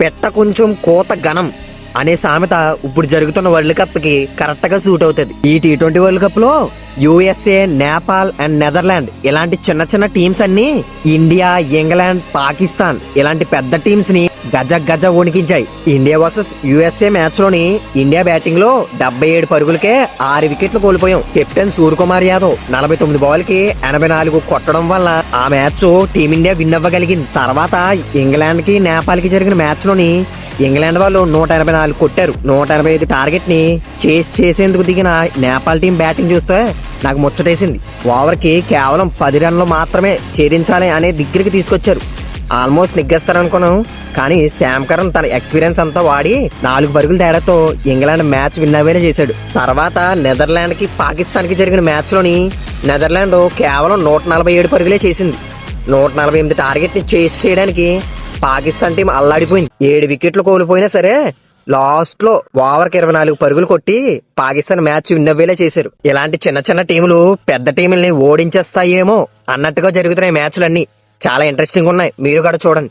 పెట్ట కొంచెం కోత ఘనం అనే సామెత ఇప్పుడు జరుగుతున్న వరల్డ్ కప్ కి కరెక్ట్ గా సూట్ అవుతుంది. ఈ T20 వరల్డ్ కప్ లో USA, నేపాల్ అండ్ నెదర్లాండ్ ఇలాంటి చిన్న చిన్న టీమ్స్ అన్ని ఇండియా, ఇంగ్లాండ్, పాకిస్తాన్ ఇలాంటి పెద్ద టీమ్స్ ని గజ వణికించాయి. ఇండియా వర్సెస్ USA మ్యాచ్ లోని ఇండియా బ్యాటింగ్ లో 77 పరుగులకే 6 వికెట్లు కోల్పోయాం. కెప్టెన్ సూర్యకుమార్ యాదవ్ 49 బాల్ కి 84 కొట్టడం వల్ల ఆ మ్యాచ్ టీమిండియా విన్ అవ్వగలిగింది. తర్వాత ఇంగ్లాండ్ కి, నేపాల్ కి జరిగిన మ్యాచ్ లోని ఇంగ్లాండ్ వాళ్ళు 184 కొట్టారు. 185 టార్గెట్ ని చేసేందుకు దిగిన నేపాల్ టీం బ్యాటింగ్ చూస్తే నాకు ముచ్చటేసింది. ఓవర్ కి కేవలం 10 రన్లు మాత్రమే ఛేదించాలి అనే దగ్గరికి తీసుకొచ్చారు. ఆల్మోస్ట్ నెగ్గేస్తారనుకున్నాం, కానీ శామ్ కరణ్ తన ఎక్స్పీరియన్స్ అంతా వాడి 4 పరుగుల తేడాతో ఇంగ్లాండ్ మ్యాచ్ విన్ అవ్వేలా చేశాడు. తర్వాత నెదర్లాండ్ కి, పాకిస్తాన్ కి జరిగిన మ్యాచ్ లోని నెదర్లాండ్ కేవలం 147 పరుగులే చేసింది. 148 టార్గెట్ ని చేయడానికి పాకిస్తాన్ టీం అల్లాడిపోయింది. 7 వికెట్లు కోల్పోయినా సరే లాస్ట్ లో ఓవర్ కి 24 పరుగులు కొట్టి పాకిస్తాన్ మ్యాచ్ విన్ అవ్వేలా చేశారు. ఇలాంటి చిన్న చిన్న టీములు పెద్ద టీముల్ని ఓడించేస్తాయేమో అన్నట్టుగా జరుగుతున్నాయి మ్యాచ్లన్నీ. చాలా ఇంట్రెస్టింగ్ ఉన్నాయి, మీరు కూడా చూడండి.